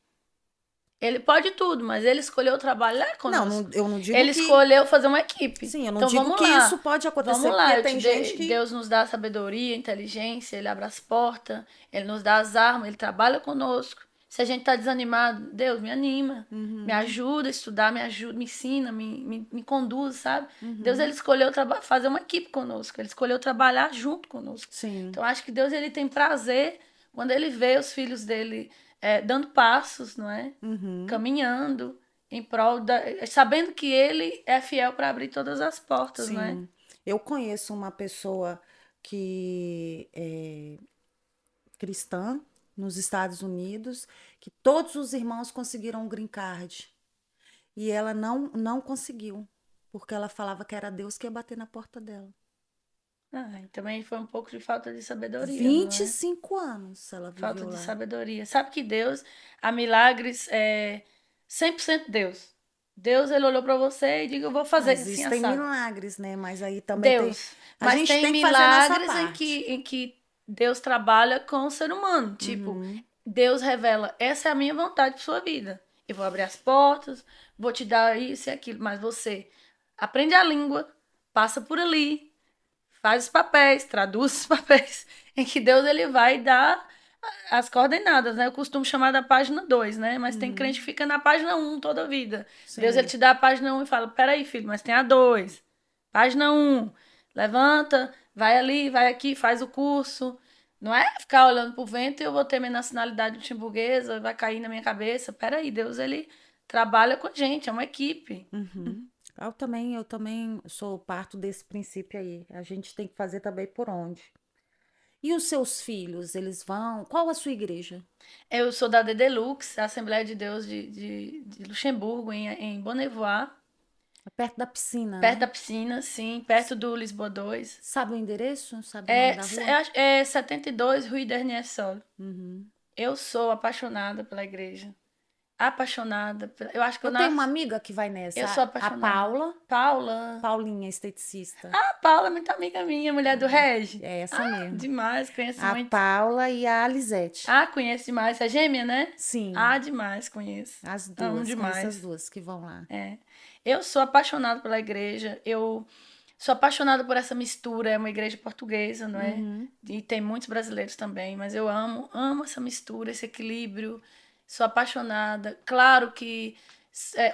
Ele pode tudo, mas ele escolheu trabalhar Não, conosco. eu não digo Ele que. escolheu fazer uma equipe. Sim, eu não Então digo vamos que isso lá. pode acontecer, Vamos lá. porque tem gente que. Deus nos dá sabedoria, inteligência, ele abre as portas, ele nos dá as armas, ele trabalha conosco. Se a gente tá desanimado, Deus me anima, me ajuda a estudar, me ajuda, me ensina, me conduz, sabe? Deus ele escolheu fazer uma equipe conosco, ele escolheu trabalhar junto conosco. Sim. Então acho que Deus ele tem prazer quando ele vê os filhos dele dando passos, não é? Caminhando em prol sabendo que ele é fiel para abrir todas as portas, não é? Sim. Eu conheço uma pessoa que é cristã nos Estados Unidos, que todos os irmãos conseguiram um green card. E ela não conseguiu, porque ela falava que era Deus que ia bater na porta dela. Ah, e também foi um pouco de falta de sabedoria, não vinte e é? cinco anos ela Falta viveu de lá. sabedoria. Sabe que Deus, há milagres, 100% Deus. Deus, ele olhou para você e disse, eu vou Não, fazer assim, existem assado. milagres, né? Mas aí também tem. Deus. A Mas gente tem tem que fazer a nossa milagres parte. em que Deus trabalha com o ser humano. Tipo, Deus revela, essa é a minha vontade para sua vida. Eu vou abrir as portas, vou te dar isso e aquilo. Mas você aprende a língua, passa por ali, faz os papéis, traduz os papéis, em que Deus ele vai dar as coordenadas, né? Eu costumo chamar da página 2, né? Mas tem crente que fica na página 1 toda a vida. Deus ele Sim. te dá a página 1 e fala: peraí, filho, mas tem a 2. Página 1, levanta, vai ali, vai aqui, faz o curso. Não é ficar olhando pro vento e eu vou ter minha nacionalidade luxemburguesa, vai cair na minha cabeça. Peraí, Deus ele trabalha com a gente, é uma equipe. Eu também sou parto desse princípio aí. A gente tem que fazer também por onde. E os seus filhos, eles vão? Qual a sua igreja? Eu sou da Dedelux, a Assembleia de Deus de Luxemburgo, em Bonnevoie, É perto da piscina, perto da né? piscina, sim, perto do Lisboa 2. Sabe o endereço? Sabe o nome da rua? É 72 Rue Dernier Sol. Eu sou apaixonada pela igreja. Apaixonada. Eu acho que eu Eu tenho uma nasci. amiga que vai nessa, Eu sou a apaixonada. Paula. Paula. Paulinha, esteticista. A Paula é muito amiga minha, mulher do Regi. É essa mesmo. Demais, conheço A muito. Paula e a Alisete. Conheço demais. É gêmea, né? Sim, Demais, conheço. as Amo duas. Conheço as demais. duas que vão lá. Eu sou apaixonada pela igreja. Eu sou apaixonada por essa mistura. É uma igreja portuguesa, não é? E tem muitos brasileiros também. Mas eu amo essa mistura, esse equilíbrio. Sou apaixonada. Claro que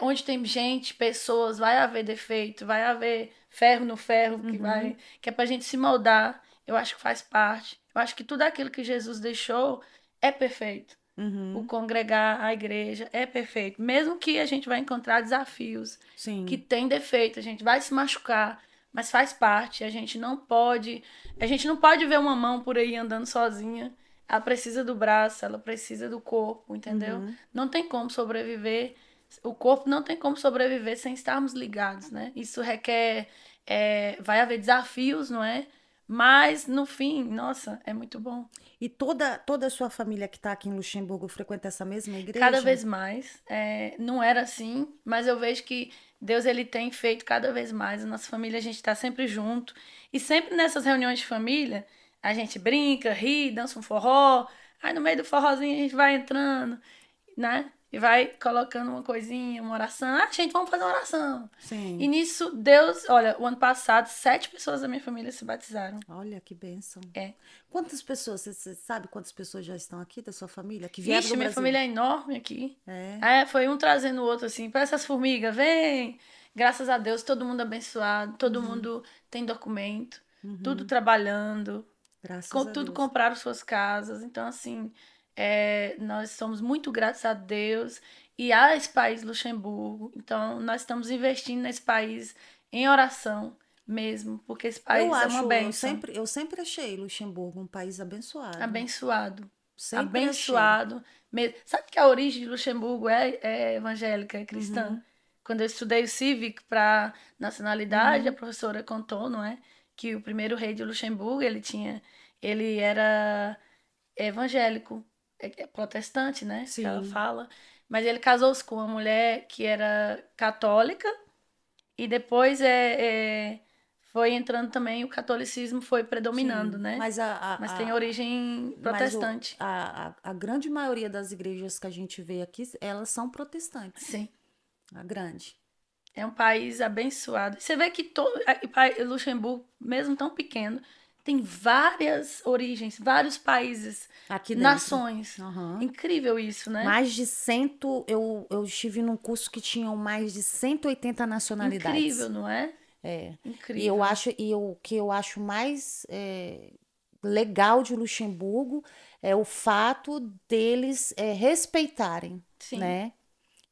onde tem gente, pessoas, vai haver defeito, vai haver ferro no ferro, que é pra gente se moldar. Eu acho que faz parte. Eu acho que tudo aquilo que Jesus deixou é perfeito. O congregar a igreja é perfeito. Mesmo que a gente vai encontrar desafios, Sim. que tem defeito, a gente vai se machucar, mas faz parte. A gente não pode ver uma mão por aí andando sozinha. Ela precisa do braço, ela precisa do corpo, entendeu? Não tem como sobreviver. O corpo não tem como sobreviver sem estarmos ligados, né? Isso requer. Vai haver desafios, não é? Mas, no fim, nossa, é muito bom. E toda a sua família que está aqui em Luxemburgo frequenta essa mesma Cada igreja? vez mais. Não era assim, mas eu vejo que Deus ele tem feito cada vez mais. A nossa família, a gente está sempre junto. E sempre nessas reuniões de família, a gente brinca, ri, dança um forró. Aí no meio do forrozinho a gente vai entrando, né? E vai colocando uma coisinha, uma oração. Ah, gente, vamos fazer uma oração. E Sim. nisso, Deus, olha, o ano passado, 7 pessoas da minha família se batizaram. Olha que bênção. É. Quantas pessoas, você sabe quantas pessoas já estão aqui da sua família? Que vieram Ixi, do minha Brasil? família é enorme aqui. É. Foi um trazendo o outro, assim. Parece essas formigas, vem! Graças a Deus, todo mundo abençoado, todo mundo tem documento, tudo trabalhando, Graças a tudo Deus. compraram suas casas. Então, assim, nós somos muito gratos a Deus e a esse país, Luxemburgo. Então, nós estamos investindo nesse país em oração mesmo, porque esse Eu país é uma acho, bênção. eu sempre achei Luxemburgo um país abençoado. Abençoado. Sempre achei. Abençoado. Sabe que a origem de Luxemburgo é evangélica, é cristã? Quando eu estudei o Civic para nacionalidade, a professora contou, não é? Que o primeiro rei de Luxemburgo, ele era evangélico, protestante, né? Que ela Sim, fala. Mas ele casou-se com uma mulher que era católica e depois foi entrando também, o catolicismo foi predominando, sim. né? Mas tem origem Mas protestante. a grande maioria das igrejas que a gente vê aqui, elas são protestantes. Sim. A grande. É um país abençoado. Você vê que Luxemburgo, mesmo tão pequeno, tem várias origens, vários países, Aqui dentro. nações. Aham. Incrível isso, né? Mais de 100, eu estive num curso que tinham mais de 180 Incrível, nacionalidades. não é? É. E eu Incrível. acho, o que eu acho mais legal de Luxemburgo é o fato deles respeitarem, Sim. né?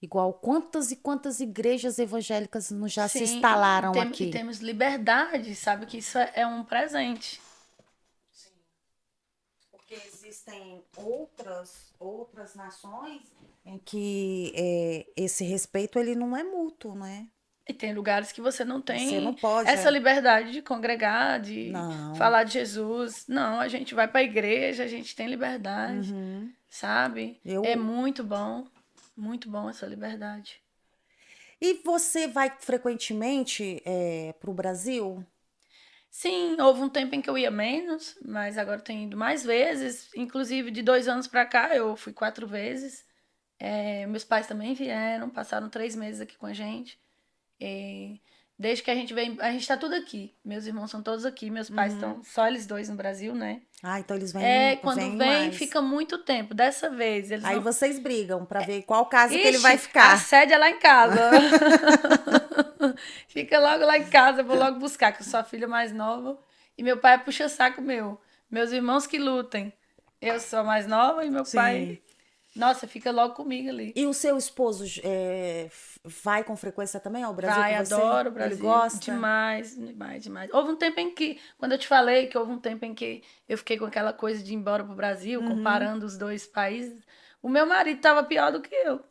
Igual quantas e quantas igrejas evangélicas já se Sim, instalaram e aqui. temos liberdade, sabe? Que isso é um presente. Porque existem outras nações em que esse respeito ele não é mútuo, né? E tem lugares que você não Você não tem pode. essa liberdade de congregar, de Não. falar de Jesus. Não, a gente vai para a igreja, a gente tem liberdade, sabe? É Eu. muito bom essa liberdade. E você vai frequentemente para o Brasil? Sim, houve um tempo em que eu ia menos, mas agora tenho ido mais vezes. Inclusive, de 2 anos para cá, eu fui 4 vezes. Meus pais também vieram, passaram 3 meses aqui com a gente. E desde que a gente vem, a gente tá tudo aqui. Meus irmãos são todos aqui, meus pais estão só eles dois no Brasil, né? Ah, então eles Quando vêm vem, mais. fica muito tempo. Dessa vez, eles Aí não. vocês brigam para ver qual casa que ele vai Ixi, a ficar. sede é lá em casa. Fica logo lá em casa, eu vou logo buscar, que eu sou a filha mais nova. E meu pai puxa saco meu. Meus irmãos que lutem. Eu sou a mais nova e meu pai. Sim. Nossa, fica logo comigo ali. E o seu esposo vai com frequência também ao Brasil Vai, com você? adoro o Ele Brasil. gosta? Demais, demais, demais. Houve um tempo em que, quando eu te falei que houve um tempo em que eu fiquei com aquela coisa de ir embora pro Brasil, comparando os dois países, o meu marido tava pior do que eu.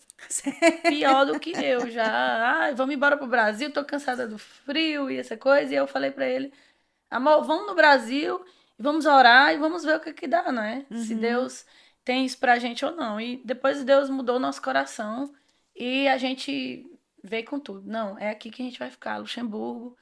Pior do que eu já. Ah, vamos embora pro Brasil, tô cansada do frio e essa coisa. E eu falei pra ele, amor, vamos no Brasil e vamos orar e vamos ver o que que dá, não é? Se Deus tem isso pra gente ou não. E depois Deus mudou o nosso coração e a gente veio com tudo. Não, é aqui que a gente vai ficar, Luxemburgo.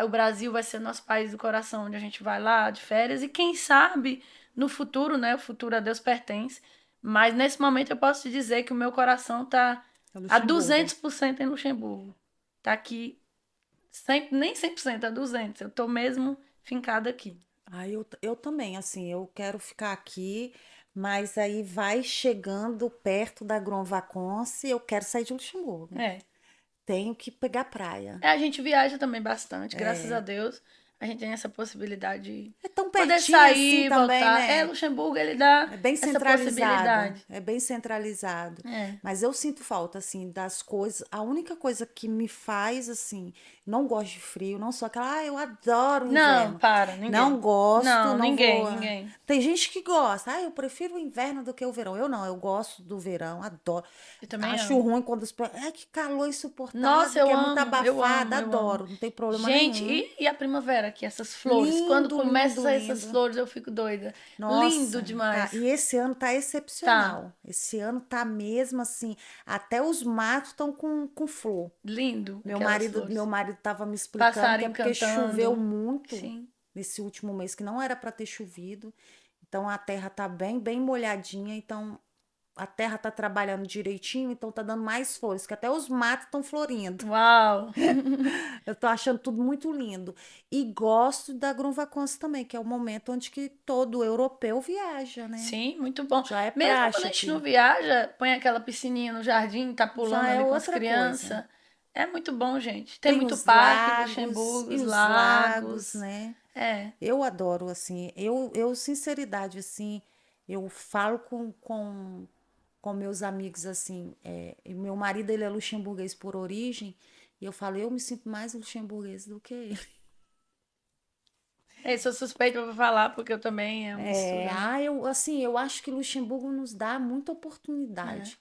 O Brasil vai ser nosso país do coração, onde a gente vai lá de férias. E quem sabe no futuro, né? O futuro a Deus pertence. Mas nesse momento eu posso te dizer que o meu coração tá É a Luxemburgo. 200% em Luxemburgo. Tá aqui, nem 100%, a 200%. Eu tô mesmo fincada aqui. Ah, eu também, assim, eu quero ficar aqui, mas aí vai chegando perto da Grand Vacances, eu quero sair de Luxemburgo. É. Tenho que pegar praia. A gente viaja também bastante, graças a Deus. a gente tem essa possibilidade de É tão poder pertinho sair, assim também, voltar. né? Luxemburgo, ele dá É bem essa centralizado, possibilidade. é bem centralizado. É. Mas eu sinto falta, assim, das coisas. A única coisa que me faz, assim, não gosto de frio, não sou aquela, eu adoro o Não, inverno. para, Não ninguém. gosto, Não, não vou. ninguém. Tem gente que gosta, eu prefiro o inverno do que o verão. Eu não, eu gosto do verão, adoro. Eu também Acho amo. ruim quando que calor Nossa, insuportável, que eu é muito amo, eu abafado, amo, eu amo. adoro, não tem problema Gente, nenhum. e a primavera aqui, essas flores? Quando Lindo, começa a lindo, sair essas lindo. flores, eu fico doida. Lindo Nossa, tá. demais. E esse ano tá Tá, excepcional. Esse ano tá mesmo assim. Até os matos estão com flor. lindo Meu aquelas marido, meu flores. marido tava me explicando que é Passarinho porque choveu cantando. muito Sim. nesse último mês, que não era para ter chovido. Então a terra tá bem, bem molhadinha. Então a terra tá trabalhando direitinho, então tá dando mais flores, que até os matos estão florindo. Uau! Eu tô achando tudo muito lindo. E gosto da Grunwaldzka também, que é o momento onde que todo europeu viaja, né? Sim, muito bom. Já é Mesmo quando praxe a gente não aqui. viaja, põe aquela piscininha no jardim, tá pulando Já é ali com as outra coisa. crianças. É muito bom, gente. Tem Tem muito os parque, lagos Luxemburgo, e os os lagos, lagos. né? É. Eu adoro, assim. Eu sinceridade, assim, eu falo com meus amigos, assim. E meu marido, ele é luxemburguês por origem. E eu falo, eu me sinto mais luxemburguês do que ele. Eu sou suspeita pra falar, porque eu também é uma mistura, né? Eu acho que Luxemburgo nos dá muita É. oportunidade.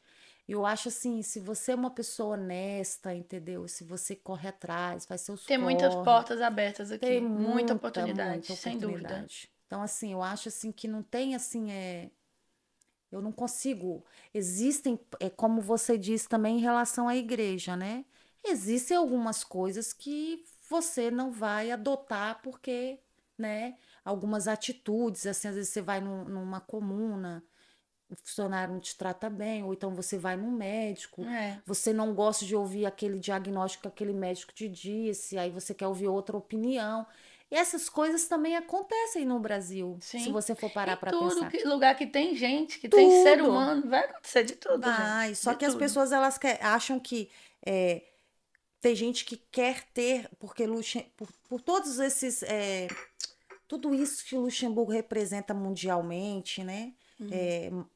Eu acho assim, se você é uma pessoa honesta, entendeu? Se você corre atrás, faz seus Tem muitas corre, portas abertas tem aqui. Muita muita, oportunidade, muita sem dúvida. oportunidade. Então, assim, eu acho assim que não tem assim, eu não consigo. Existem, como você disse também em relação à igreja, né? Existem algumas coisas que você não vai adotar porque, né? Algumas atitudes, assim, às vezes você vai numa comuna, o funcionário não te trata bem, ou então você vai num médico, É. você não gosta de ouvir aquele diagnóstico que aquele médico te disse, aí você quer ouvir outra opinião. E essas coisas também acontecem no Brasil, se Sim. você for parar Em para tudo, pensar. lugar que tem gente, que tem ser Tudo humano, vai acontecer de tudo, vai, gente. só De que as tudo. pessoas elas acham que é, tem gente que quer ter, porque por todos esses tudo isso que Luxemburgo representa mundialmente, né?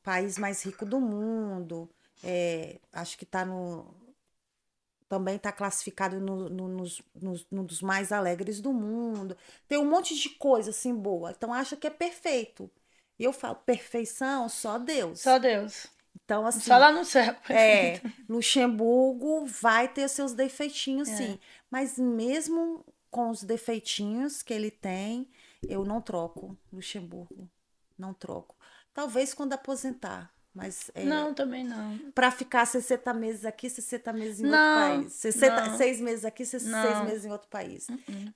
País mais rico do mundo, acho que está no. Também está classificado num dos mais alegres do mundo. Tem um monte de coisa assim boa. Então acha que é perfeito. E eu falo, perfeição, só Deus. Só Deus. Então, Só assim, lá no céu, perfeito. Luxemburgo vai ter seus defeitinhos, É. sim. Mas mesmo com os defeitinhos que ele tem, eu não troco Luxemburgo. Não troco. Talvez quando aposentar, mas Não, também não. para ficar 60 meses aqui, 60 meses em outro Não, país. 60, não, 6 meses aqui, 6 meses não. em outro país.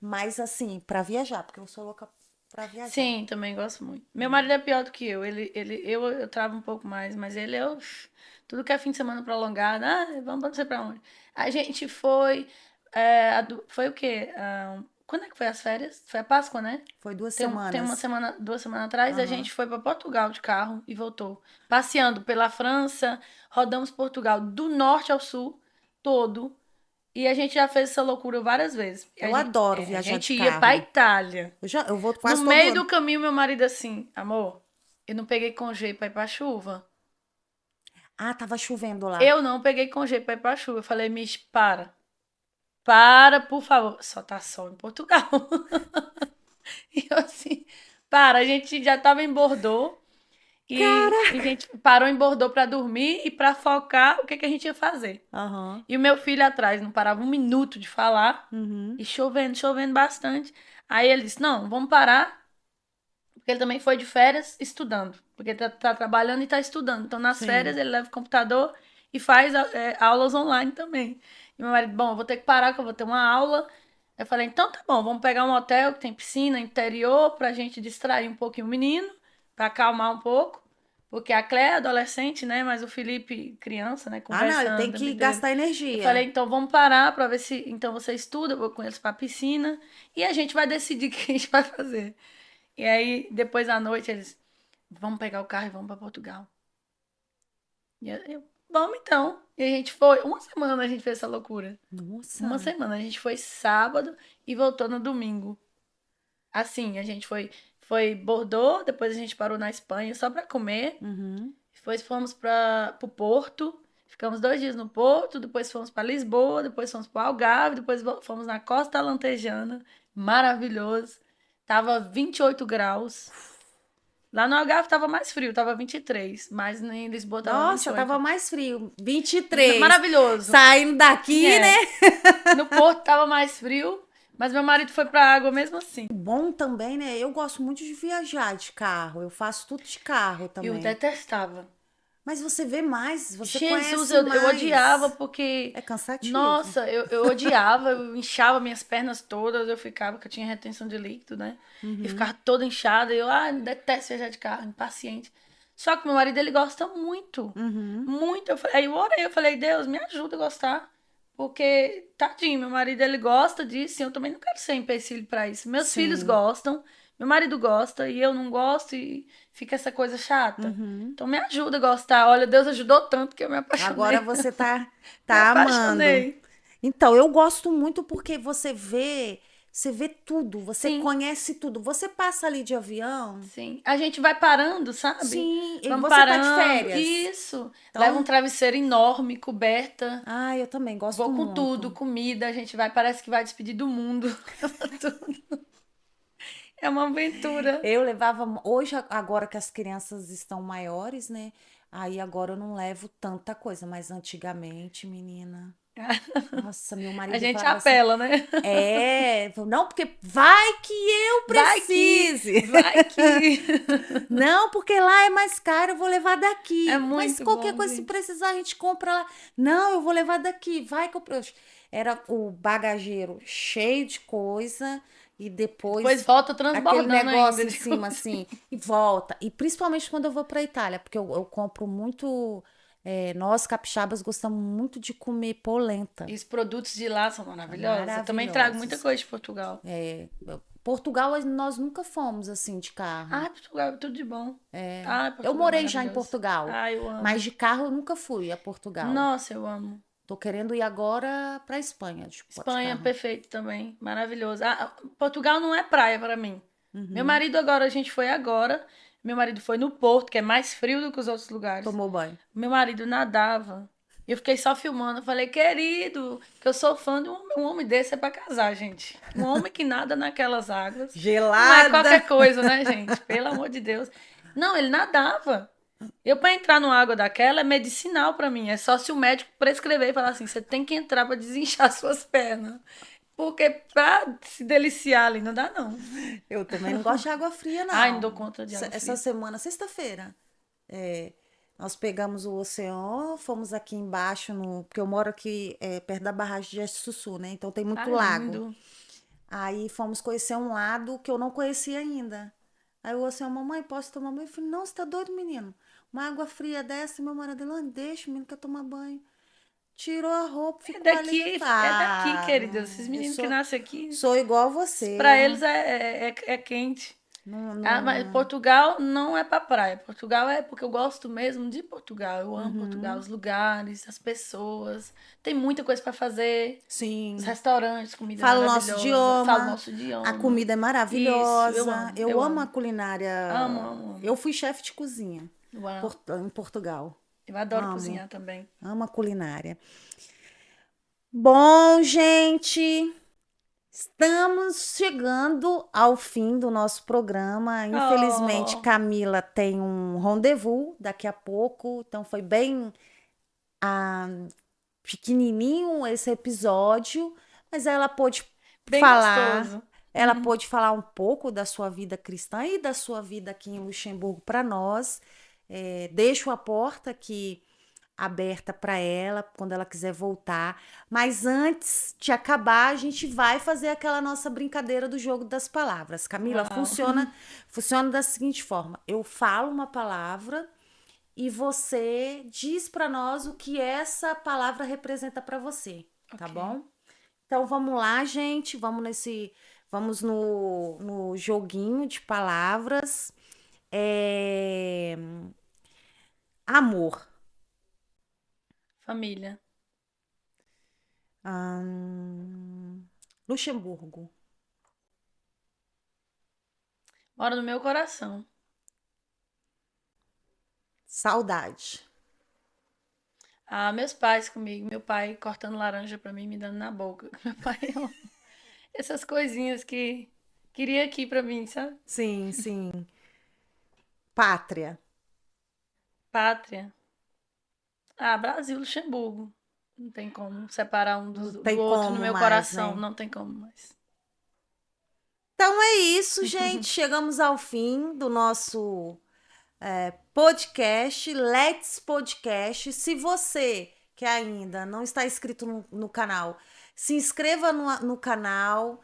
Mas assim, para viajar, porque eu sou louca para viajar. Sim, também gosto muito. Meu marido é pior do que eu. Eu travo um pouco mais, mas ele eu tudo que é fim de semana prolongado, vamos não sei pra onde. A gente foi, foi o quê? Quando é que foi as férias? Foi a Páscoa, né? Foi duas Tem uma semanas. semana, 2 semanas atrás, a Aham. gente foi para Portugal de carro e voltou. Passeando pela França, rodamos Portugal do norte ao sul todo. E a gente já fez essa loucura várias vezes. Eu adoro A viajar de gente ia pra carro. Itália. Eu vou No quase todo meio ano. do caminho, meu marido assim, amor, eu não peguei congê pra ir pra chuva. Ah, tava chovendo lá. Eu não peguei congê pra ir pra chuva. Eu falei, Mish, para. Para, por favor. Só tá sol em Portugal. E eu assim, para, a gente já tava em Bordeaux. E a gente parou em Bordeaux pra dormir e pra focar o que a gente ia fazer. Aham. E o meu filho atrás não parava um minuto de falar. Uhum. E chovendo, chovendo bastante. Aí ele disse: Não, vamos parar. Porque ele também foi de férias estudando. Porque tá trabalhando e tá estudando. Então, nas férias, Sim. ele leva o computador e faz aulas online também. E meu marido, bom, eu vou ter que parar, que eu vou ter uma aula. Eu falei: Então tá bom, vamos pegar um hotel que tem piscina interior pra gente distrair um pouquinho o menino, pra acalmar um pouco. Porque a Cléia é adolescente, né? Mas o Felipe, criança, né? Ah, não, ele tem Conversando, que bebendo. gastar Eu falei, energia. então vamos parar pra ver se. Então você estuda, eu vou com eles pra piscina. E a gente vai decidir o que a gente vai fazer. E aí, depois à noite, eles. Vamos pegar o carro e vamos pra Portugal. E vamos então. E a gente foi. Uma semana a gente fez essa loucura. Uma Nossa. semana. A gente foi sábado e voltou no domingo. Assim, a gente foi Bordeaux, depois a gente parou na Espanha só para comer. Uhum. Depois fomos para o Porto. Ficamos 2 dias no Porto, depois fomos para Lisboa, depois fomos para Algarve, depois fomos na Costa Alentejana. Maravilhoso. Tava 28 graus. Lá no Algarve tava mais frio, tava 23, mas em Lisboa tava Nossa, 28. tava mais frio. 23. Maravilhoso. Saindo daqui, né? É. No Porto tava mais frio, mas meu marido foi pra água mesmo assim. Bom também, né? Eu gosto muito de viajar de carro. Eu faço tudo de carro Eu também. detestava. Mas você vê mais, você Jesus, conhece eu odiava mais. porque, É cansativo. nossa, eu odiava, eu inchava minhas pernas todas, eu ficava, porque eu tinha retenção de líquido, né? E ficava toda inchada, e eu, detesto viajar de carro, impaciente. Só que meu marido, ele gosta muito, Uhum. muito. Aí eu orei, eu falei, Deus, me ajuda a gostar, porque, tadinho, meu marido, ele gosta disso, e eu também não quero ser empecilho pra isso. Meus filhos Sim. gostam, meu marido gosta, e eu não gosto, e fica essa coisa chata. Uhum. Então me ajuda a gostar. Olha, Deus ajudou tanto que eu me Agora apaixonei. você tá, Me tá amando. apaixonei. Então, eu gosto muito porque você vê tudo, você Sim, conhece tudo. Você passa ali de avião, sim. A gente vai parando, sabe? sim, e Vamos você tá de parando. férias. Isso. Leva um Então, travesseiro enorme, coberta. eu também gosto Vou com tudo, muito. comida. A gente vai, parece que vai despedir do mundo. Tudo. É uma aventura. Eu levava, hoje, agora que as crianças estão maiores, né? Aí agora eu não levo tanta coisa, mas antigamente, menina, nossa, meu A marido gente falava assim, apela, né? não, porque vai que eu precise. Vai que. Não, porque lá é mais caro, eu vou levar É daqui. Mas muito qualquer bom, coisa, se gente. precisar, a gente compra lá. Não, eu vou levar daqui. Vai que eu. Era o bagageiro cheio de coisa e Depois depois volta aquele transbordando negócio ainda em de cima coisa. assim e volta. E principalmente quando eu vou para Itália, porque eu compro muito. Nós capixabas gostamos muito de comer polenta. E os produtos de lá são São maravilhosos. Eu também trago muita maravilhosos. coisa de Portugal. Portugal, nós nunca fomos assim de carro. Portugal é tudo de bom. Eu Portugal é morei já em maravilhoso. Portugal, Eu amo. mas de carro eu nunca fui a Portugal. Nossa, eu amo. Tô querendo ir agora pra Espanha de Espanha, carro. perfeito também. Maravilhoso. Portugal não é praia para mim. Meu Uhum. marido agora, a gente foi agora. Meu marido foi no Porto, que é mais frio do que os outros lugares. Tomou banho. Meu marido nadava. E eu fiquei só filmando. Eu falei, querido, que eu sou fã de um homem desse é pra casar, gente. Um homem que nada naquelas águas. Não é Gelada! qualquer coisa, né, gente? Pelo amor de Deus. Não, ele nadava. Eu, para entrar numa água daquela, é medicinal para mim. É só se o médico prescrever e falar assim: você tem que entrar para desinchar suas pernas. Porque pra se deliciar ali não dá, não. Eu também não gosto de água fria, Ai, não dou não. conta de água Essa fria. semana, sexta-feira, nós pegamos o oceano, fomos aqui embaixo, porque eu moro aqui perto da barragem de Açuçu, né? Então tem muito Ai, lago. lindo. Aí fomos conhecer um lado que eu não conhecia ainda. Aí eu assim, mamãe, posso tomar banho? Eu falei, não, você tá doido, menino? Uma água fria dessa, meu marido, deixa, o menino quer tomar banho. Tirou a roupa, ficou ali. É daqui, querida. Esses Eu meninos que nascem aqui, sou igual você. pra Eu eles não, é quente. não, Mas não. Portugal não é pra praia. Portugal é porque eu gosto mesmo de Portugal. Eu amo Portugal, Uhum, os lugares, as pessoas. Tem muita coisa pra fazer. Os sim. restaurantes, comida Falo o nosso maravilhosa. Falo idioma. nosso A idioma. comida é Isso, eu maravilhosa. amo, Eu eu amo a amo. Amo, culinária. amo, amo. Eu fui chefe de cozinha Eu amo. em Portugal. Eu adoro Amo. cozinhar também. Amo a culinária. Bom, gente, estamos chegando ao fim do nosso programa. Infelizmente, Oh, Camila tem um rendezvous daqui a pouco, então foi bem ah, pequenininho esse episódio, mas bem gostoso. ela pôde falar um pouco da sua vida cristã e da sua vida aqui em Luxemburgo para nós. Deixo a porta aqui aberta para ela quando ela quiser voltar. Mas antes de acabar, a gente vai fazer aquela nossa brincadeira do jogo das palavras. Camila, Uau. funciona da seguinte forma: eu falo uma palavra e você diz para nós o que essa palavra representa para você, tá Ok. bom? Então vamos lá, gente. Vamos no joguinho de palavras. É, amor. Família. Ahn, Luxemburgo. Mora no meu coração. Saudade. Ah, meus pais comigo. Meu pai cortando laranja pra mim, me dando na boca. Meu pai, essas coisinhas que queria aqui pra mim, sabe? Sim, sim. Pátria. Pátria. Ah, Brasil, Luxemburgo. Não tem como separar um Não do tem outro no como meu mais, coração. né? Não tem como mais. Então é isso, gente. Chegamos ao fim do nosso podcast, Let's Podcast. Se você que ainda não está inscrito no canal, se inscreva no canal,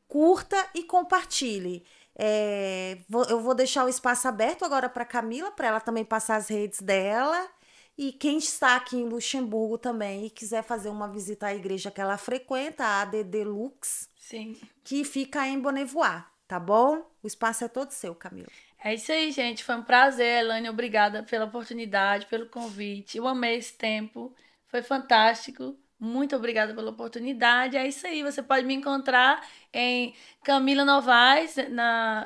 curta e compartilhe. Eu vou deixar o espaço aberto agora para Camila, para ela também passar as redes dela. E quem está aqui em Luxemburgo também e quiser fazer uma visita à igreja que ela frequenta, a ADD Lux, Sim. que fica em Bonnevoie, tá bom? O espaço é todo seu, Camila. É isso aí, gente. Foi um prazer, Elane. Obrigada pela oportunidade, pelo convite. Eu amei esse tempo. Foi fantástico. Muito obrigada pela oportunidade. É isso aí. Você pode me encontrar em Camila Novaes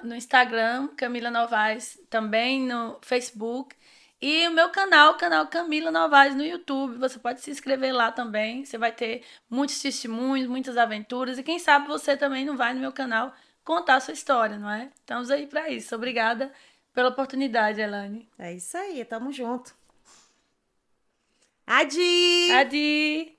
no Instagram, Camila Novaes também no Facebook. E o meu canal Camila Novaes no YouTube. Você pode se inscrever lá também. Você vai ter muitos testemunhos, muitas aventuras. E quem sabe você também não vai no meu canal contar a sua história, não é? Estamos aí para isso. Obrigada pela oportunidade, Elane. É isso aí, tamo junto. Adi! Adi!